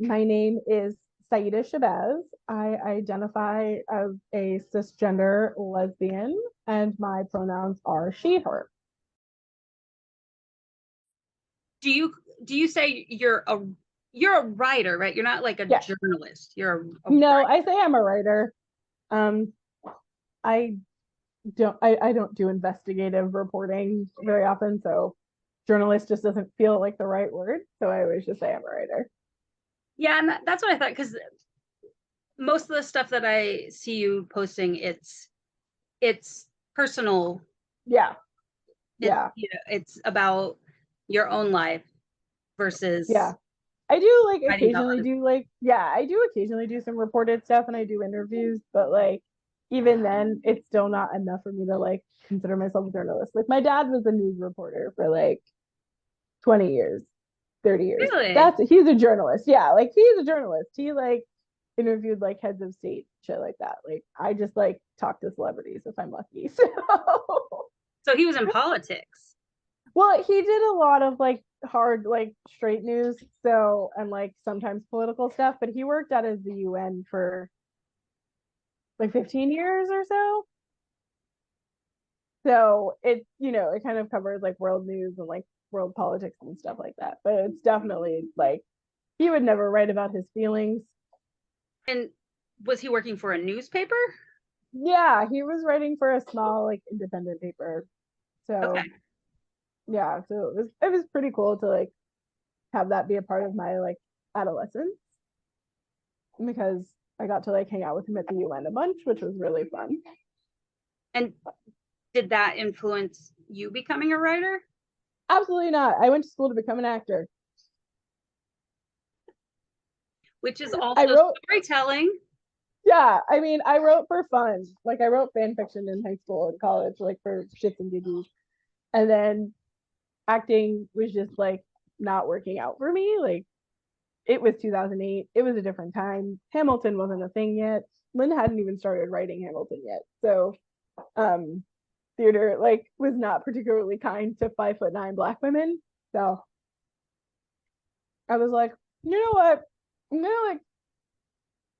My name is Sa'iyda Shabazz. I identify as a cisgender lesbian, and my pronouns are she, her. Do you say you're a writer, right? You're not like a Yes. journalist. You're a No, writer. I say I'm a writer. Um, I I don't do investigative reporting very often, so journalist just doesn't feel like the right word. So I always just say I'm a writer. Yeah, and that's what I thought because most of the stuff that I see you posting, it's personal. Yeah, It yeah, it's about your own life yeah. versus I do writing about other. I do occasionally do some reported stuff and I do interviews, but even then it's still not enough for me to consider myself a journalist. Like my dad was a news reporter for 20 years, 30 years. Really? He's a journalist. Yeah, he's a journalist. He interviewed heads of state, shit like that. I just talk to celebrities if I'm lucky. So So he was in politics. well, he did a lot of hard straight news, so and sometimes political stuff, but he worked out of the UN for 15 years or so. So it kind of covers world news and world politics and stuff like that. But it's definitely he would never write about his feelings. And was he working for a newspaper? Yeah, he was writing for a small independent paper. Okay. So yeah, so it was pretty cool to have that be a part of my adolescence because I got to hang out with him at the UN a bunch, which was really fun. And did that influence you becoming a writer? Absolutely not. I went to school to become an actor. Which is I also wrote, storytelling. yeah, I mean, I wrote for fun. I wrote fan fiction in high school and college, for shits and giggles. And then acting was just not working out for me. It was 2008. It was a different time. Hamilton wasn't a thing yet. Lynn hadn't even started writing Hamilton yet. So, theater was not particularly kind to 5'9" Black women. So I was like, you know what? I'm gonna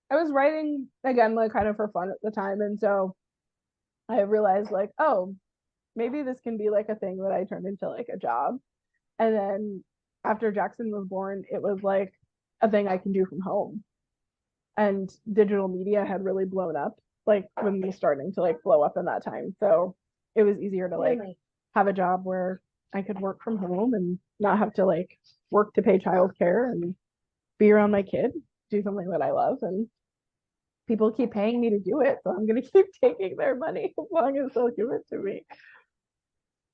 I was writing again kind of for fun at the time, and so I realized oh, maybe this can be a thing that I turned into a job. And then after Jackson was born, it was a thing I can do from home. And digital media had really blown up when we were starting to blow up in that time. So it was easier to have a job where I could work from home and not have to work to pay childcare and be around my kid, do something that I love. And people keep paying me to do it. So I'm going to keep taking their money as long as they'll give it to me.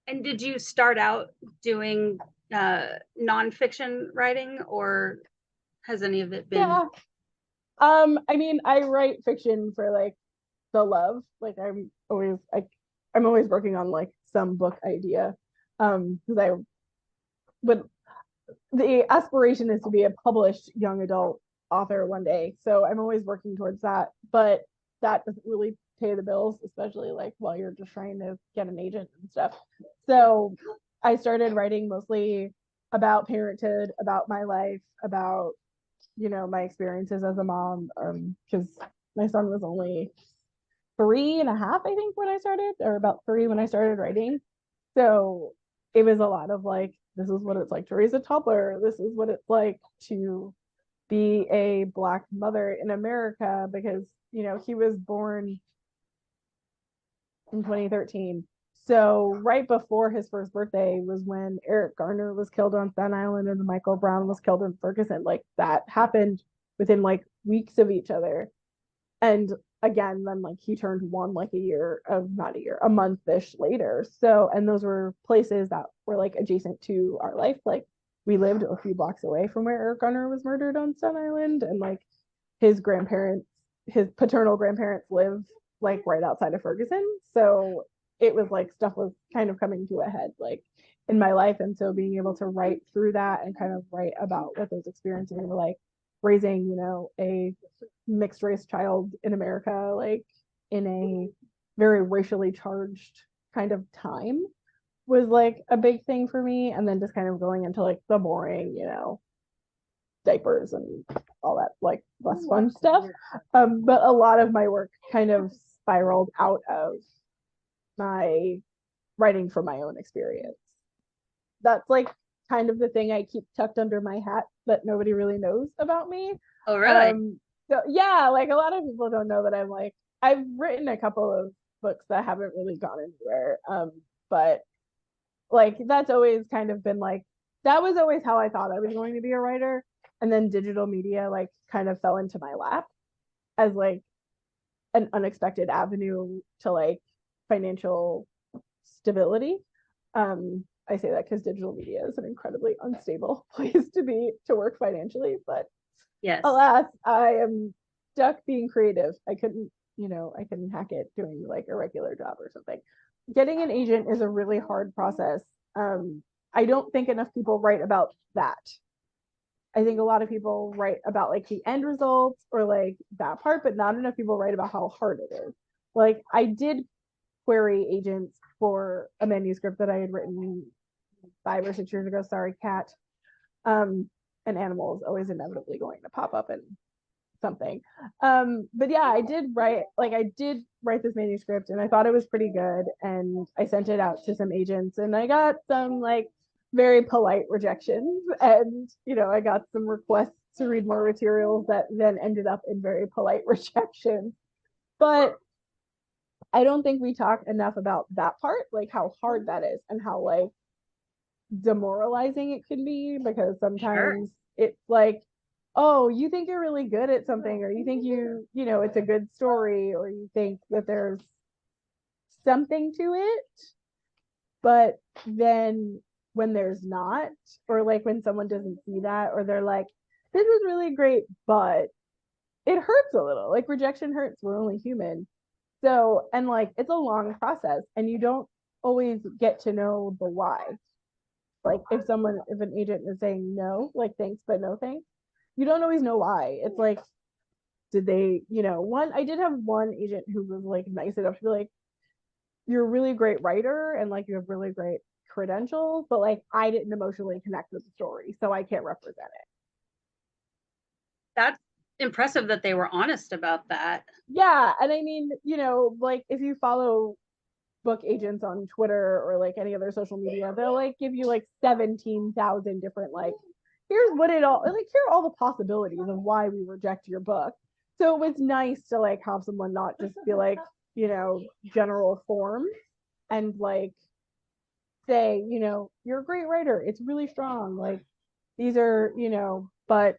And did you start out doing nonfiction writing, or has any of it been? Yeah. I mean, I write fiction for the love. I'm always working on some book idea. Because I would the aspiration is to be a published young adult author one day. So I'm always working towards that. But that doesn't really pay the bills, especially while you're just trying to get an agent and stuff. So I started writing mostly about parenthood, about my life, about my experiences as a mom. Because my son was only 3.5, I think, when I started, or about 3 when I started writing. So it was a lot of this is what it's like to raise a toddler. This is what it's like to be a Black mother in America, because he was born in 2013. So right before his first birthday was when Eric Garner was killed on Staten Island and Michael Brown was killed in Ferguson. That happened within weeks of each other. And again, then he turned one a month-ish later. So, and those were places that were adjacent to our life. We lived a few blocks away from where Eric Garner was murdered on Staten Island, and his grandparents, his paternal grandparents live right outside of Ferguson. So it was stuff was kind of coming to a head in my life. And so being able to write through that and kind of write about what those experiences were raising, a mixed race child in America, in a very racially charged kind of time, was a big thing for me. And then just kind of going into the boring, diapers and all that like less fun stuff. But a lot of my work kind of spiraled out of my writing from my own experience. That's like kind of the thing I keep tucked under my hat that nobody really knows about me. Oh, really? So yeah, like a lot of people don't know that I'm like I've written a couple of books that haven't really gone anywhere. But like that's always kind of been like that was always how I thought I was going to be a writer. And then digital media like kind of fell into my lap as like an unexpected avenue to like financial stability. I say that because digital media is an incredibly unstable place to work financially, but Yes. alas, I am stuck being creative. I couldn't hack it doing like a regular job or something. Getting an agent is a really hard process. I don't think enough people write about that. I think a lot of people write about like the end results or like that part, but not enough people write about how hard it is. Like I did query agents for a manuscript that I had written 5 or 6 years ago. Sorry, cat. An animal is always inevitably going to pop up in something. But yeah, I did write this manuscript and I thought it was pretty good. And I sent it out to some agents and I got some like very polite rejections. And, I got some requests to read more materials that then ended up in very polite rejections. But I don't think we talk enough about that part, like how hard that is and how like demoralizing it can be because sometimes it's like, oh, you think you're really good at something, or you think it's a good story, or you think that there's something to it, but then when there's not, or like when someone doesn't see that, or they're like, this is really great, but it hurts a little. Like rejection hurts. We're only human. So, and like it's a long process and you don't always get to know the why. Like if an agent is saying no, like thanks, but no thanks, you don't always know why. It's like, did they, I did have one agent who was like nice enough to be like, you're a really great writer and like you have really great credentials, but like I didn't emotionally connect with the story, so I can't represent it. That's impressive that they were honest about that. Yeah. And I mean, like if you follow book agents on Twitter or like any other social media, they'll like give you like 17,000 different like, here's what it all like, here are all the possibilities of why we reject your book. So it was nice to like have someone not just be like, general form and like say, you're a great writer. It's really strong. Like these are, but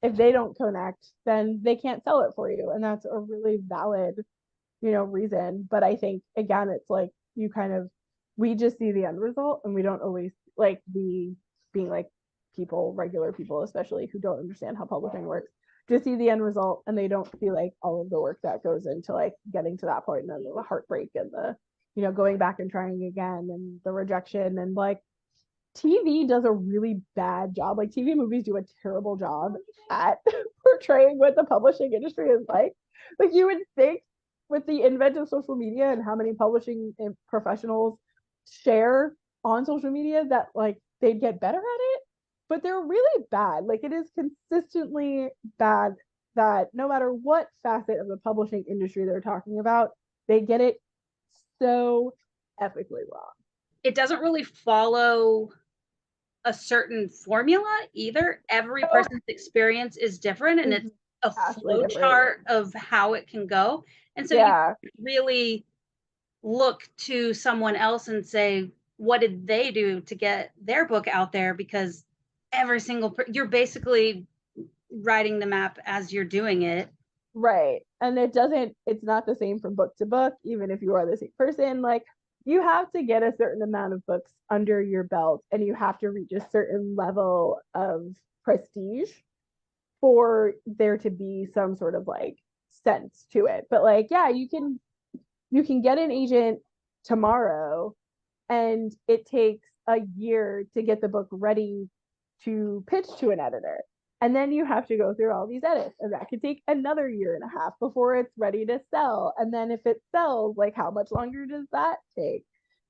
if they don't connect, then they can't sell it for you. And that's a really valid, reason. But I think again, it's like we just see the end result and we don't always like being like regular people, especially who don't understand how publishing works, just see the end result and they don't see like all of the work that goes into like getting to that point and then the heartbreak and the, going back and trying again and the rejection and like TV does a really bad job. Like TV movies do a terrible job at portraying what the publishing industry is like. Like you would think with the advent of social media and how many publishing professionals share on social media that like they'd get better at it, but they're really bad. Like it is consistently bad that no matter what facet of the publishing industry they're talking about, they get it so ethically wrong. It doesn't really follow a certain formula either. Every person's experience is different and it's a flow chart of how it can go. And so you really look to someone else and say, what did they do to get their book out there? Because every single you're basically writing the map as you're doing it. Right. And it's not the same from book to book, even if you are the same person. Like you have to get a certain amount of books under your belt and you have to reach a certain level of prestige for there to be some sort of like sense to it. But like, yeah, you can get an agent tomorrow and it takes a year to get the book ready to pitch to an editor. And then you have to go through all these edits, and that could take another year and a half before it's ready to sell. And then if it sells, like how much longer does that take?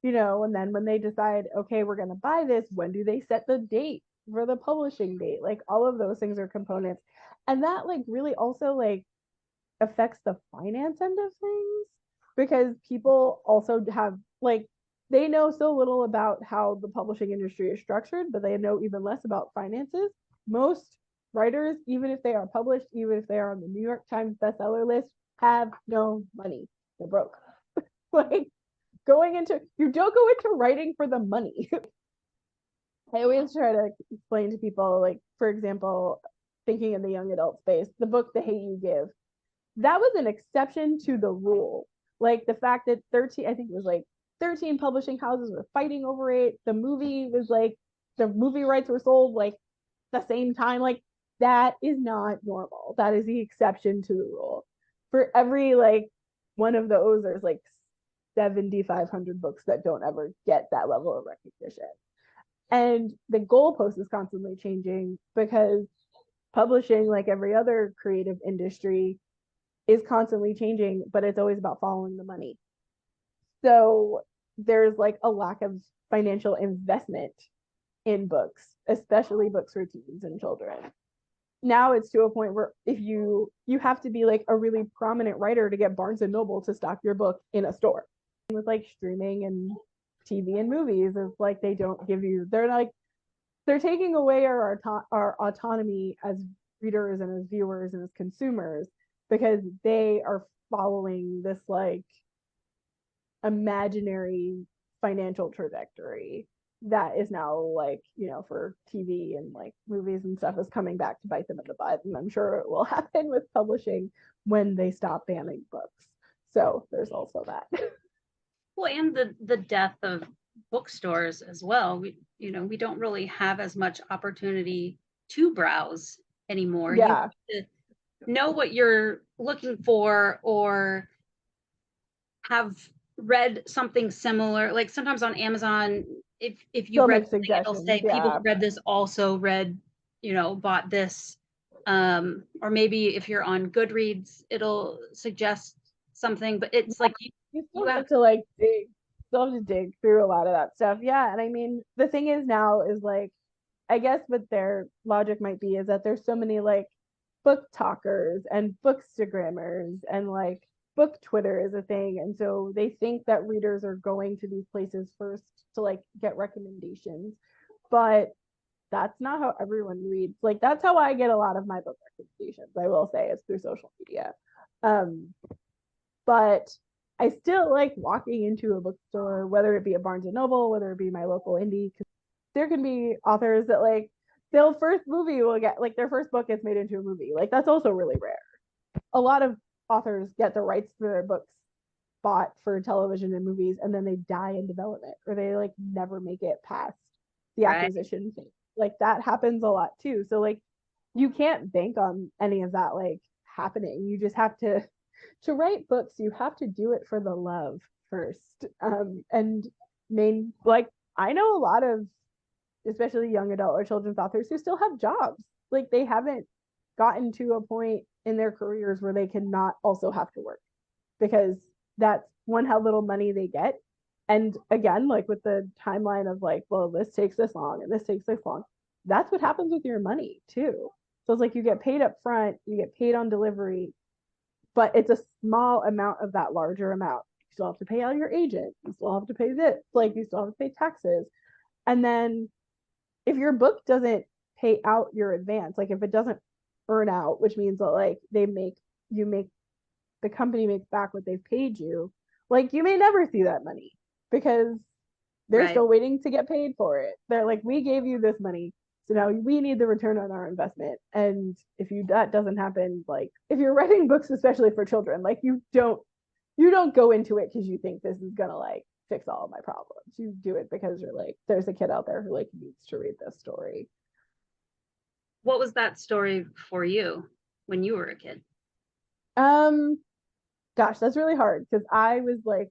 And then when they decide, okay, we're going to buy this, when do they set the date for the publishing date. Like all of those things are components. And that like really also like affects the finance end of things because people also have like they know so little about how the publishing industry is structured, but they know even less about finances. Most writers, even if they are published, even if they are on the New York Times bestseller list, have no money. They're broke. Like you don't go into writing for the money. I always try to explain to people, like, for example, thinking in the young adult space, the book The Hate You Give, that was an exception to the rule. Like the fact that 13, I think it was like 13 publishing houses were fighting over it. The movie was like, the movie rights were sold like the same time. Like that is not normal. That is the exception to the rule. For every like one of those, there's like 7,500 books that don't ever get that level of recognition. And the goalpost is constantly changing because publishing, like every other creative industry, is constantly changing, but it's always about following the money. So there's like a lack of financial investment in books, especially books for teens and children. Now it's to a point where if you have to be like a really prominent writer to get Barnes and Noble to stock your book in a store. With like streaming and TV and movies, it's like they don't give you, they're taking away our autonomy as readers and as viewers and as consumers because they are following this like imaginary financial trajectory that is now like, you know, for TV and like movies and stuff is coming back to bite them in the butt. And I'm sure it will happen with publishing when they stop banning books. So there's also that. Well, and the death of bookstores as well. We don't really have as much opportunity to browse anymore. Yeah. You have to know what you're looking for or have read something similar. Like sometimes on Amazon, if you read something, it'll say people who read this also read, bought this. Or maybe if you're on Goodreads, it'll suggest something, but it's like you still have to like dig through a lot of that stuff. Yeah. And I mean, the thing is now is like, I guess what their logic might be is that there's so many like book talkers and bookstagrammers and like book Twitter is a thing. And so they think that readers are going to these places first to like get recommendations. But that's not how everyone reads. Like that's how I get a lot of my book recommendations. I will say it's through social media. But I still like walking into a bookstore, whether it be a Barnes and Noble, whether it be my local indie, because there can be authors that like their first movie will get like their first book gets made into a movie. Like that's also really rare. A lot of authors get the rights to their books bought for television and movies and then they die in development or they like never make it past the acquisition phase. Like that happens a lot too. So like you can't bank on any of that like happening. You just have to write books, you have to do it for the love first. And like I know a lot of especially young adult or children's authors who still have jobs. Like they haven't gotten to a point in their careers where they cannot also have to work because that's one how little money they get. And again, like with the timeline of like, well, this takes this long and this takes this long, that's what happens with your money too. So it's like you get paid up front, you get paid on delivery, but it's a small amount of that larger amount. You still have to pay out your agent, you still have to pay this, like you still have to pay taxes. And then if your book doesn't pay out your advance, like if it doesn't earn out, which means that like the company makes back what they've paid you, like you may never see that money because they're still waiting to get paid for it. They're like, we gave you this money, so now we need the return on our investment. And if that doesn't happen, like if you're writing books, especially for children, like you don't go into it because you think this is gonna like fix all of my problems. You do it because you're like, there's a kid out there who like needs to read this story. What was that story for you when you were a kid? Gosh, that's really hard because I was like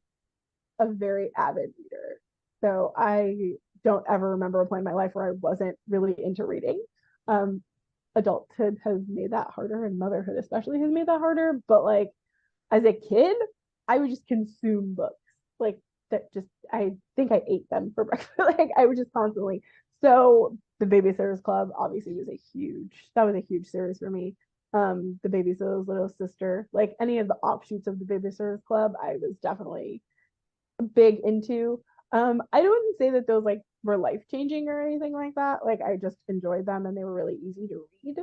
a very avid reader. So I don't ever remember a point in my life where I wasn't really into reading. Adulthood has made that harder and motherhood especially has made that harder. But like as a kid, I would just consume books. Like that just I think I ate them for breakfast. Like I would just constantly. So The Babysitter's Club obviously was a huge series for me. The Babysitter's Little Sister, like any of the offshoots of the Babysitter's Club, I was definitely big into. I wouldn't say that those like were life changing or anything like that. Like I just enjoyed them and they were really easy to read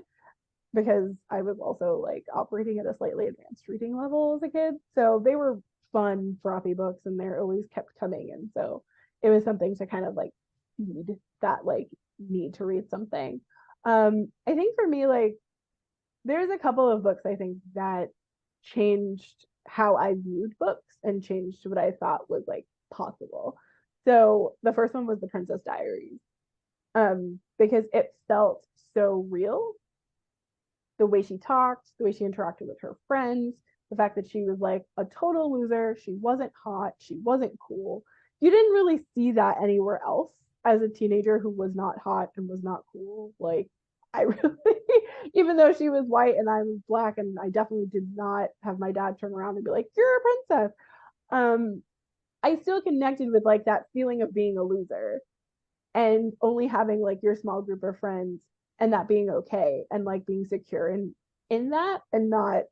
because I was also like operating at a slightly advanced reading level as a kid. So they were fun, frothy books and they always kept coming. And so it was something to kind of like feed that like need to read something. I think for me, like there's a couple of books I think that changed how I viewed books and changed what I thought was like possible. So the first one was The Princess Diaries, because it felt so real. The way she talked, the way she interacted with her friends, the fact that she was like a total loser, she wasn't hot, she wasn't cool. You didn't really see that anywhere else as a teenager who was not hot and was not cool. Like I really, even though she was white and I was black, and I definitely did not have my dad turn around and be like, "You're a princess." Um, I still connected with like that feeling of being a loser and only having like your small group of friends and that being okay and like being secure in that and not,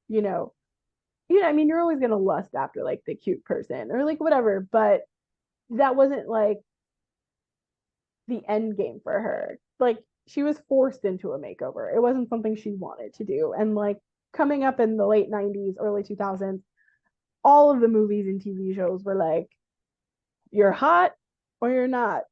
you know, I mean, you're always gonna lust after like the cute person or like whatever, but that wasn't like the end game for her. Like she was forced into a makeover. It wasn't something she wanted to do. And like coming up in the late 90s, early 2000s, all of the movies and TV shows were like, you're hot or you're not.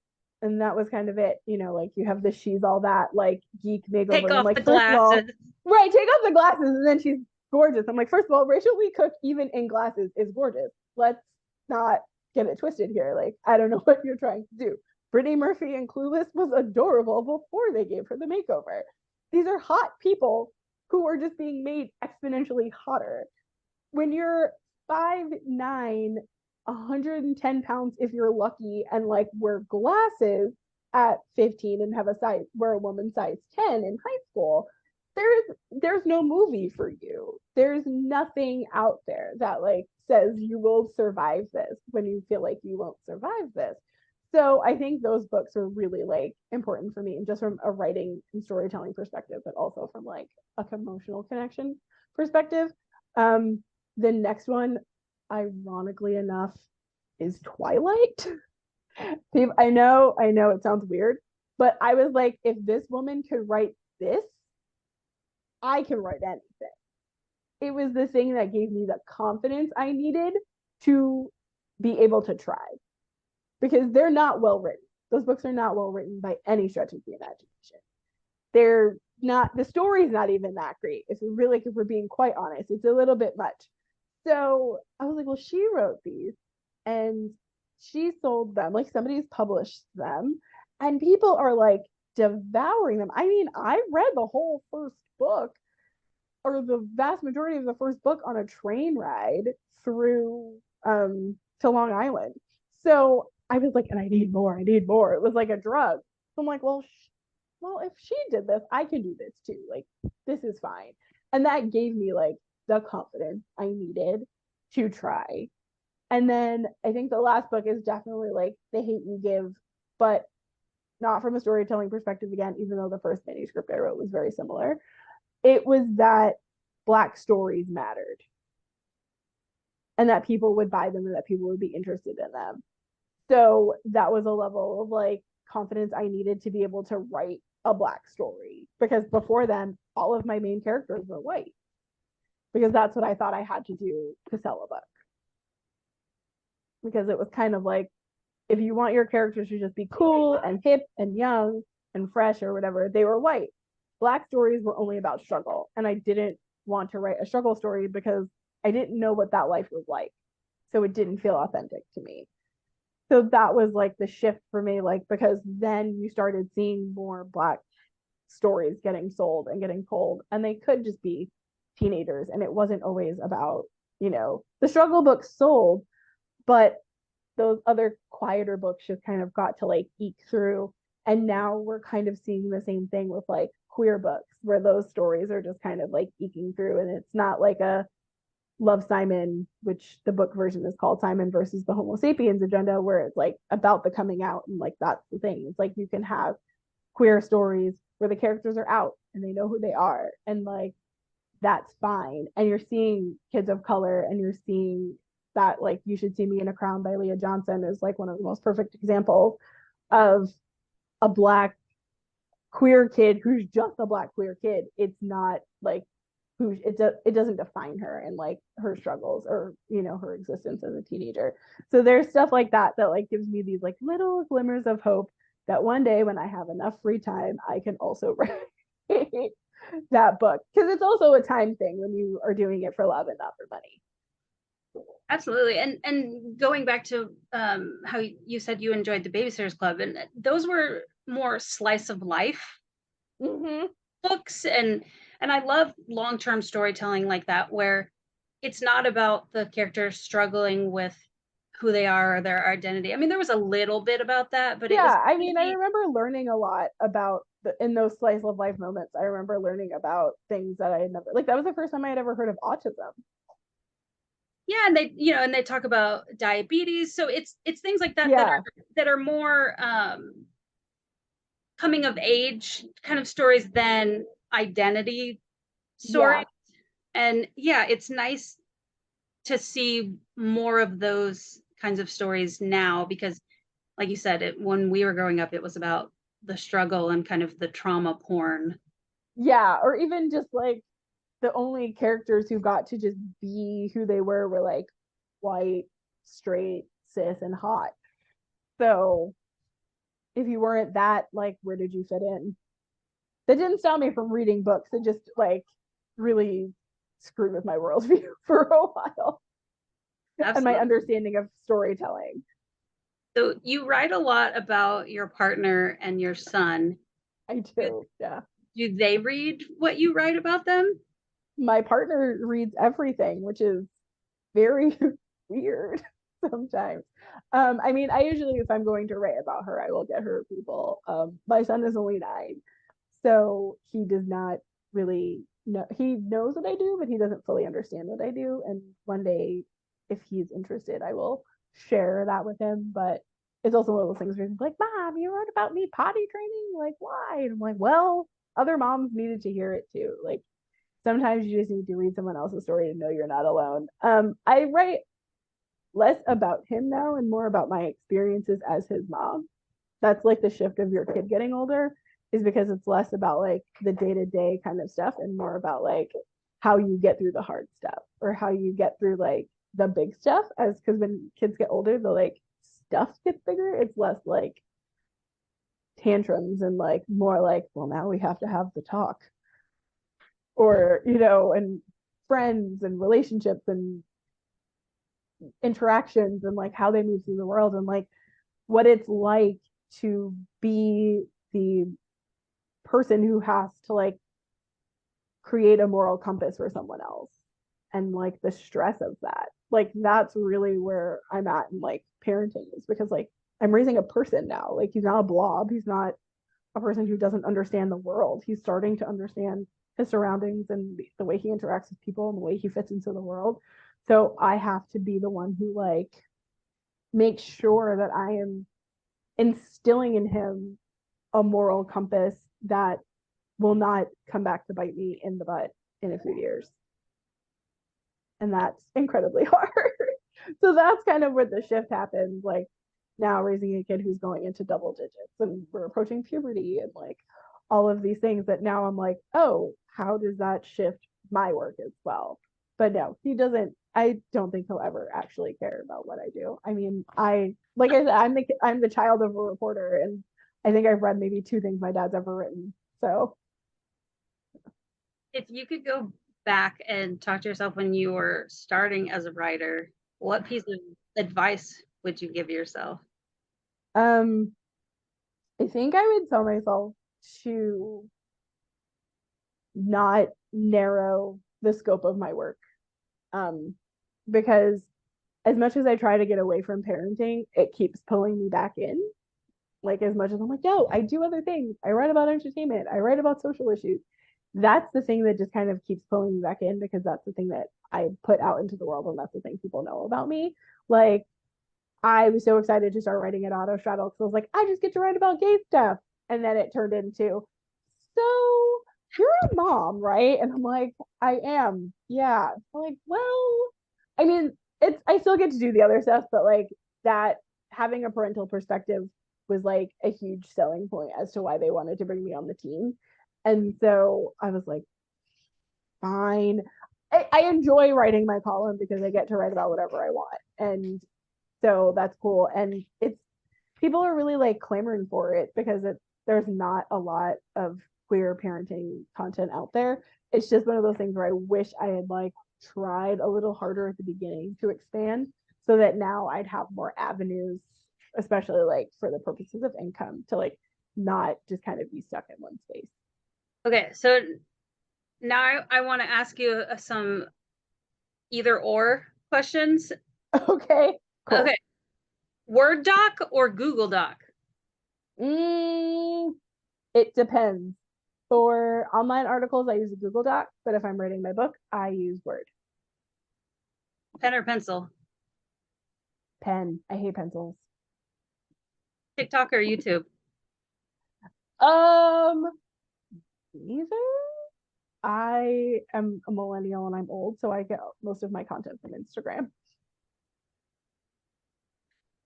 And that was kind of it. Like you have the She's All That like geek makeover. Take And I'm off like, the first of all, glasses. right, take off the glasses and then she's gorgeous. I'm like, first of all, Rachel Lee Cook, even in glasses, is gorgeous. Let's not get it twisted here. Like, I don't know what you're trying to do. Brittany Murphy in Clueless was adorable before they gave her the makeover. These are hot people who are just being made exponentially hotter. When you're 5'9", 110 pounds if you're lucky, and like wear glasses at 15 and have a size wear a woman size 10 in high school, there's no movie for you. There's nothing out there that like says you will survive this when you feel like you won't survive this. So I think those books are really like important for me, and just from a writing and storytelling perspective, but also from like a emotional connection perspective. The next one, ironically enough, is Twilight. I know it sounds weird, but I was like, if this woman could write this, I can write anything. It was the thing that gave me the confidence I needed to be able to try, because they're not well written. Those books are not well written by any stretch of the imagination. They're not, the story's not even that great. If we're being quite honest, it's a little bit much. So I was like, well, she wrote these and she sold them. Like somebody's published them and people are like devouring them. I mean, I read the whole first book, or the vast majority of the first book, on a train ride through to Long Island. So I was like, and I need more. I need more. It was like a drug. So I'm like, well, if she did this, I can do this too. Like, this is fine. And that gave me like the confidence I needed to try. And then I think the last book is definitely like The Hate You Give, but not from a storytelling perspective again, even though the first manuscript I wrote was very similar. It was that Black stories mattered and that people would buy them and that people would be interested in them. So that was a level of like confidence I needed to be able to write a Black story, because before then, all of my main characters were white, because that's what I thought I had to do to sell a book. Because it was kind of like, if you want your characters to just be cool and hip and young and fresh or whatever, they were white. Black stories were only about struggle. And I didn't want to write a struggle story because I didn't know what that life was like. So it didn't feel authentic to me. So that was like the shift for me, like, because then you started seeing more Black stories getting sold and getting told, and they could just be teenagers. And it wasn't always about, the struggle books sold, but those other quieter books just kind of got to like eke through. And now we're kind of seeing the same thing with like queer books, where those stories are just kind of like eking through. And it's not like a Love, Simon, which the book version is called Simon versus the Homo sapiens agenda, where it's like about the coming out and like that's the thing. It's like you can have queer stories where the characters are out and they know who they are, and like that's fine. And you're seeing kids of color, and you're seeing that, like, You Should See Me in a Crown by Leah Johnson is like one of the most perfect examples of a Black queer kid who's just a Black queer kid. It's not like it doesn't define her and like her struggles or, you know, her existence as a teenager. So there's stuff like that that like gives me these like little glimmers of hope that one day when I have enough free time, I can also write that book, because it's also a time thing when you are doing it for love and not for money. Absolutely. And going back to how you said you enjoyed the Babysitters Club, and those were more slice of life books, and I love long-term storytelling like that, where it's not about the characters struggling with who they are or their identity. I mean, there was a little bit about that, but it was I mean, I remember learning a lot about in those slice of life moments. I remember learning about things that I had never, like, that was the first time I had ever heard of autism. Yeah, and they, you know, and they talk about diabetes, so it's things like that that are more coming of age kind of stories than identity stories. And yeah, it's nice to see more of those kinds of stories now, because like you said, when we were growing up, it was about the struggle and kind of the trauma porn. Yeah, or even just like the only characters who got to just be who they were like white, straight, cis, and hot. So if you weren't that, like, where did you fit in? That didn't stop me from reading books. It just like really screwed with my worldview for a while. Absolutely. And my understanding of storytelling. So you write a lot about your partner and your son. I do, yeah. Do they read what you write about them? My partner reads everything, which is very weird sometimes. I mean, I usually, if I'm going to write about her, I will get her people. My son is only 9, so he does not really know. He knows what I do, but he doesn't fully understand what I do. And one day, if he's interested, I will share that with him. But it's also one of those things where he's like, "Mom, you wrote about me potty training? Like, why?" And I'm like, "Well, other moms needed to hear it too. Like, sometimes you just need to read someone else's story to know you're not alone." I write less about him now and more about my experiences as his mom. That's like the shift of your kid getting older, is because it's less about like the day-to-day kind of stuff and more about like how you get through the hard stuff or how you get through like the big stuff. As because when kids get older, the like stuff gets bigger. It's less like tantrums and like more like, well, now we have to have the talk, or, you know, and friends and relationships and interactions and like how they move through the world and like what it's like to be the person who has to like create a moral compass for someone else, and like the stress of that. Like, that's really where I'm at in like parenting, is because like I'm raising a person now. Like, he's not a blob. He's not a person who doesn't understand the world. He's starting to understand his surroundings and the way he interacts with people and the way he fits into the world. So I have to be the one who like makes sure that I am instilling in him a moral compass that will not come back to bite me in the butt in a few years. And that's incredibly hard. So that's kind of where the shift happens. Like, now raising a kid who's going into double digits and we're approaching puberty and like all of these things, that now I'm like, oh, how does that shift my work as well? But no, he doesn't. I don't think he'll ever actually care about what I do. I mean, like I said, I'm the child of a reporter, and I think I've read maybe 2 things my dad's ever written. So if you could go back and talk to yourself when you were starting as a writer, what piece of advice would you give yourself? I think I would tell myself to not narrow the scope of my work. Because as much as I try to get away from parenting, it keeps pulling me back in. Like, as much as I'm like, no, I do other things. I write about entertainment. I write about social issues. That's the thing that just kind of keeps pulling me back in, because that's the thing that I put out into the world, and that's the thing people know about me. Like, I was so excited to start writing at Auto Straddle because I was like, I just get to write about gay stuff. And then it turned into, so you're a mom, right? And I'm like, I am. Yeah. I'm like, well, I mean, it's I still get to do the other stuff, but like that having a parental perspective was like a huge selling point as to why they wanted to bring me on the team. And so I was like, fine. I enjoy writing my column because I get to write about whatever I want. And so that's cool. And it's people are really like clamoring for it because there's not a lot of queer parenting content out there. It's just one of those things where I wish I had like tried a little harder at the beginning to expand so that now I'd have more avenues, especially like for the purposes of income, to like not just kind of be stuck in one space. Okay, so now I want to ask you some either or questions. Okay, cool. Okay, Word doc or Google Doc? It depends. For online articles, I use a Google Doc, but if I'm writing my book, I use Word. Pen or pencil? Pen. I hate pencils. TikTok or YouTube? Neither. I am a millennial and I'm old, so I get most of my content from Instagram.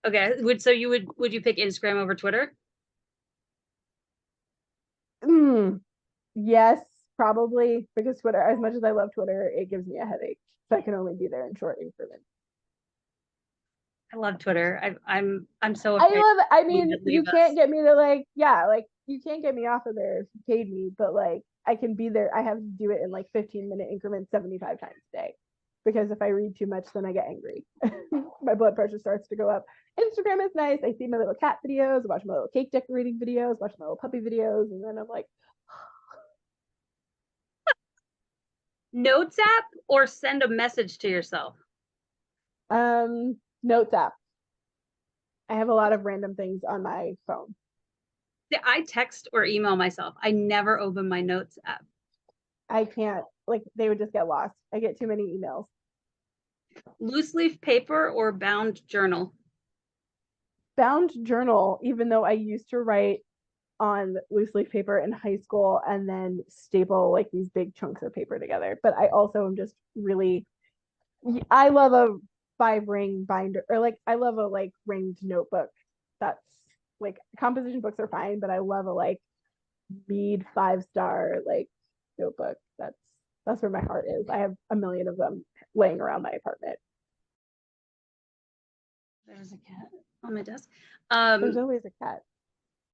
Okay, would you pick Instagram over Twitter? Yes, probably because Twitter, as much as I love Twitter, it gives me a headache. So I can only be there in short increments. I love Twitter. I'm so I afraid love it. I you mean, would you leave can't us. get me to like, yeah, like you can't get me off of there if you paid me, but like I can be there. I have to do it in like 15-minute increments 75 times a day. Because if I read too much, then I get angry. My blood pressure starts to go up. Instagram is nice. I see my little cat videos, watch my little cake decorating videos, watch my little puppy videos, and then I'm like, Notes app or send a message to yourself? Notes app. I have a lot of random things on my phone. I text or email myself. I never open my notes app. I can't, like, they would just get lost. I get too many emails. Loose leaf paper or bound journal? Bound journal, even though I used to write on loose leaf paper in high school and then staple like these big chunks of paper together. But I also am just really, I love a 5-ring binder, or like I love a like ringed notebook. That's like composition books are fine, but I love a like Mead 5-star like notebook. That's where my heart is. I have a million of them laying around my apartment. There's a cat on my desk. There's always a cat.